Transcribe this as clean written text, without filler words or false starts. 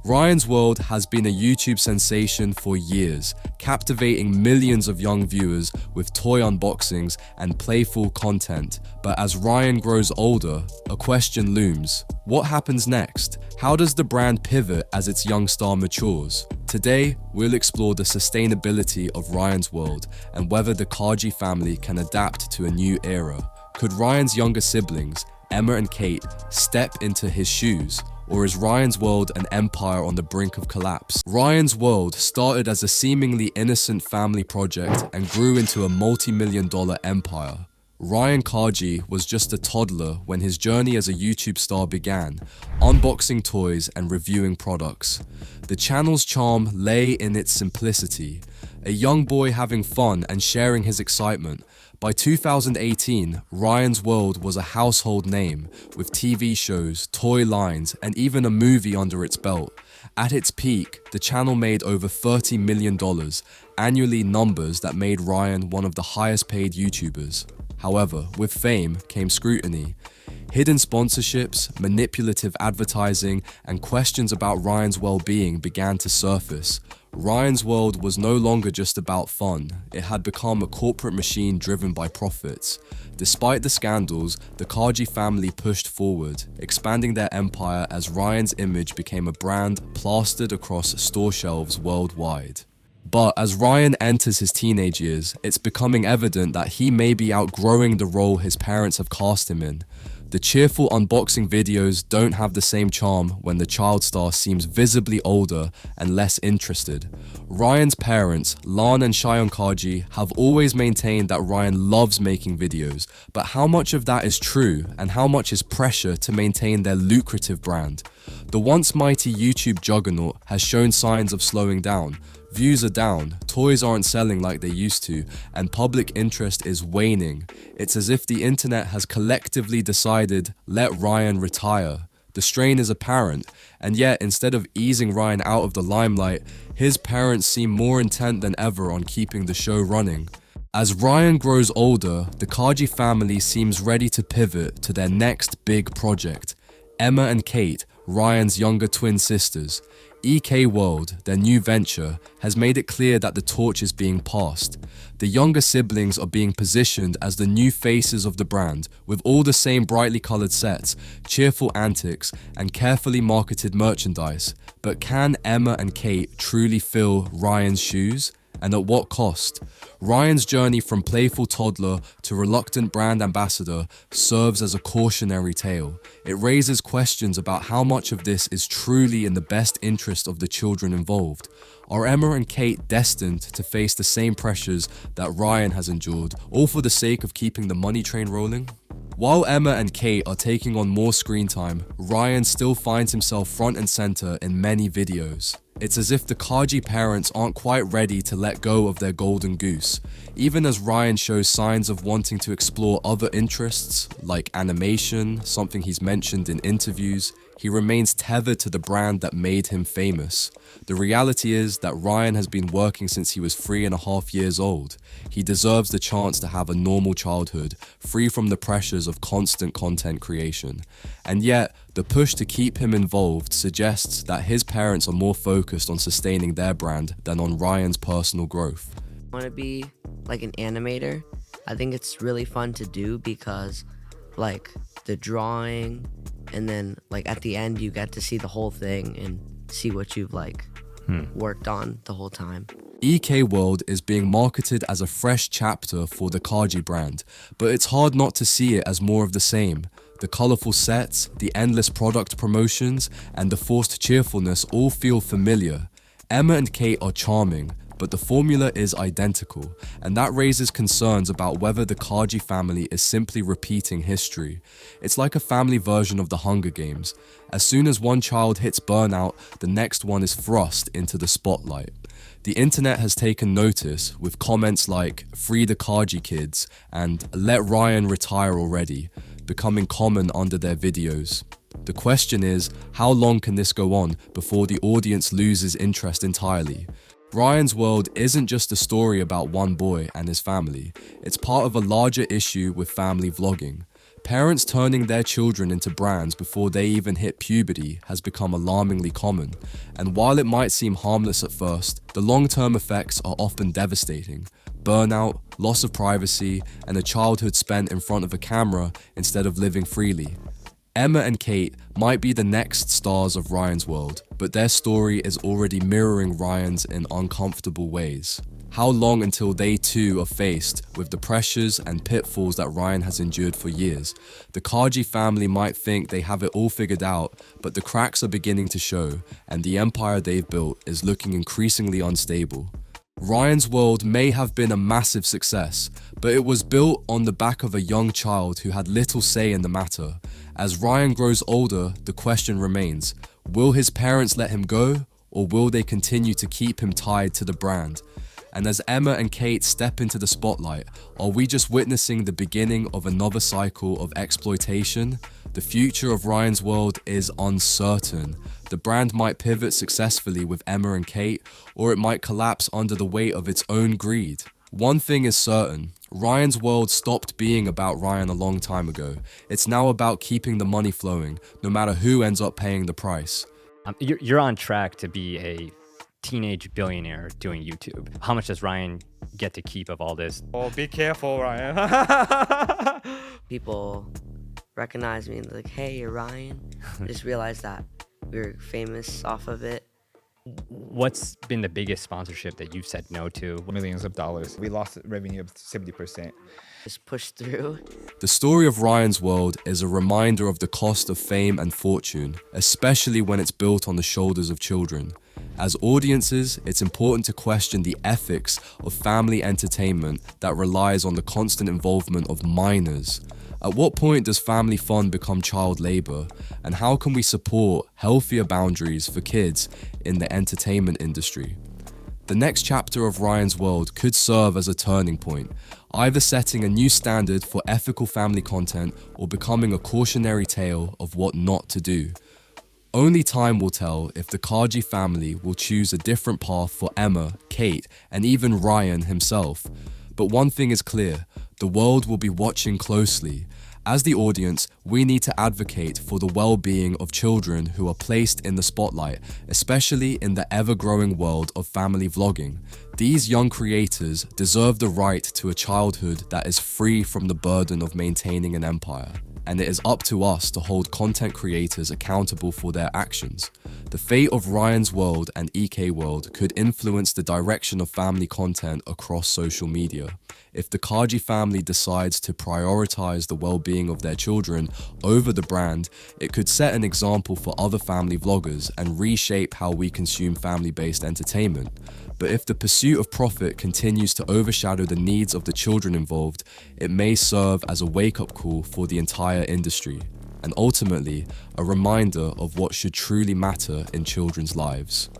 Ryan's World has been a YouTube sensation for years, captivating millions of young viewers with toy unboxings and playful content. But as Ryan grows older, a question looms. What happens next? How does the brand pivot as its young star matures? Today, we'll explore the sustainability of Ryan's World and whether the Kaji family can adapt to a new era. Could Ryan's younger siblings, Emma and Kate, step into his shoes? Or is Ryan's World an empire on the brink of collapse? Ryan's World started as a seemingly innocent family project and grew into a multi-million-dollar empire. Ryan Kaji was just a toddler when his journey as a YouTube star began, unboxing toys and reviewing products. The channel's charm lay in its simplicity, a young boy having fun and sharing his excitement. By 2018, Ryan's World was a household name, with TV shows, toy lines, and even a movie under its belt. At its peak, the channel made over $30 million, annually numbers that made Ryan one of the highest paid YouTubers. However, with fame came scrutiny. Hidden sponsorships, manipulative advertising, and questions about Ryan's well-being began to surface. Ryan's World was no longer just about fun, it had become a corporate machine driven by profits. Despite the scandals, the Kaji family pushed forward, expanding their empire as Ryan's image became a brand plastered across store shelves worldwide. But as Ryan enters his teenage years, it's becoming evident that he may be outgrowing the role his parents have cast him in. The cheerful unboxing videos don't have the same charm when the child star seems visibly older and less interested. Ryan's parents, Lan and Shayon Kaji, have always maintained that Ryan loves making videos, but how much of that is true and how much is pressure to maintain their lucrative brand? The once mighty YouTube juggernaut has shown signs of slowing down. Views are down, toys aren't selling like they used to, and public interest is waning. It's as if the internet has collectively decided, let Ryan retire. The strain is apparent, and yet instead of easing Ryan out of the limelight, his parents seem more intent than ever on keeping the show running. As Ryan grows older, the Kaji family seems ready to pivot to their next big project. Emma and Kate, Ryan's younger twin sisters. EK World, their new venture, has made it clear that the torch is being passed. The younger siblings are being positioned as the new faces of the brand, with all the same brightly colored sets, cheerful antics, and carefully marketed merchandise. But can Emma and Kate truly fill Ryan's shoes? And at what cost? Ryan's journey from playful toddler to reluctant brand ambassador serves as a cautionary tale. It raises questions about how much of this is truly in the best interest of the children involved. Are Emma and Kate destined to face the same pressures that Ryan has endured, all for the sake of keeping the money train rolling? While Emma and Kate are taking on more screen time, Ryan still finds himself front and center in many videos. It's as if the Kaji parents aren't quite ready to let go of their golden goose. Even as Ryan shows signs of wanting to explore other interests, like animation, something he's mentioned in interviews, he remains tethered to the brand that made him famous. The reality is that Ryan has been working since he was 3.5 years old. He deserves the chance to have a normal childhood, free from the pressures of constant content creation. And yet, the push to keep him involved suggests that his parents are more focused on sustaining their brand than on Ryan's personal growth. I want to be like an animator. I think it's really fun to do because like the drawing and then like at the end you get to see the whole thing and see what you've worked on the whole time. EK World is being marketed as a fresh chapter for the Kaji brand, but it's hard not to see it as more of the same. The colorful sets, the endless product promotions, and the forced cheerfulness all feel familiar. Emma and Kate are charming, but the formula is identical, and that raises concerns about whether the Kaji family is simply repeating history. It's like a family version of the Hunger Games. As soon as one child hits burnout, the next one is thrust into the spotlight. The internet has taken notice, with comments like "Free the Kaji kids" and "Let Ryan retire already" becoming common under their videos. The question is, how long can this go on before the audience loses interest entirely? Ryan's World isn't just a story about one boy and his family. It's part of a larger issue with family vlogging. Parents turning their children into brands before they even hit puberty has become alarmingly common, and while it might seem harmless at first, the long-term effects are often devastating. Burnout, loss of privacy, and a childhood spent in front of a camera instead of living freely. Emma and Kate might be the next stars of Ryan's world, but their story is already mirroring Ryan's in uncomfortable ways. How long until they too are faced with the pressures and pitfalls that Ryan has endured for years? The Kaji family might think they have it all figured out, but the cracks are beginning to show, and the empire they've built is looking increasingly unstable. Ryan's world may have been a massive success, but it was built on the back of a young child who had little say in the matter. As Ryan grows older, the question remains, will his parents let him go, or will they continue to keep him tied to the brand? And as Emma and Kate step into the spotlight, are we just witnessing the beginning of another cycle of exploitation? The future of Ryan's world is uncertain. The brand might pivot successfully with Emma and Kate, or it might collapse under the weight of its own greed. One thing is certain, Ryan's world stopped being about Ryan a long time ago. It's now about keeping the money flowing, no matter who ends up paying the price. You're on track to be a teenage billionaire doing YouTube. How much does Ryan get to keep of all this? Oh, be careful, Ryan. People recognize me and they're like, hey, you're Ryan. I just realized that we were famous off of it. What's been the biggest sponsorship that you've said no to? Millions of dollars. We lost revenue of 70%. Just push through. The story of Ryan's world is a reminder of the cost of fame and fortune, especially when it's built on the shoulders of children. As audiences, it's important to question the ethics of family entertainment that relies on the constant involvement of minors. At what point does family fun become child labor? And how can we support healthier boundaries for kids in the entertainment industry? The next chapter of Ryan's world could serve as a turning point, either setting a new standard for ethical family content or becoming a cautionary tale of what not to do. Only time will tell if the Kaji family will choose a different path for Emma, Kate, and even Ryan himself. But one thing is clear, the world will be watching closely. As the audience, we need to advocate for the well-being of children who are placed in the spotlight, especially in the ever-growing world of family vlogging. These young creators deserve the right to a childhood that is free from the burden of maintaining an empire. And it is up to us to hold content creators accountable for their actions. The fate of Ryan's world and EK world could influence the direction of family content across social media. If the Kaji family decides to prioritize the well-being of their children over the brand, it could set an example for other family vloggers and reshape how we consume family-based entertainment. But if the pursuit of profit continues to overshadow the needs of the children involved, it may serve as a wake-up call for the entire industry, and ultimately, a reminder of what should truly matter in children's lives.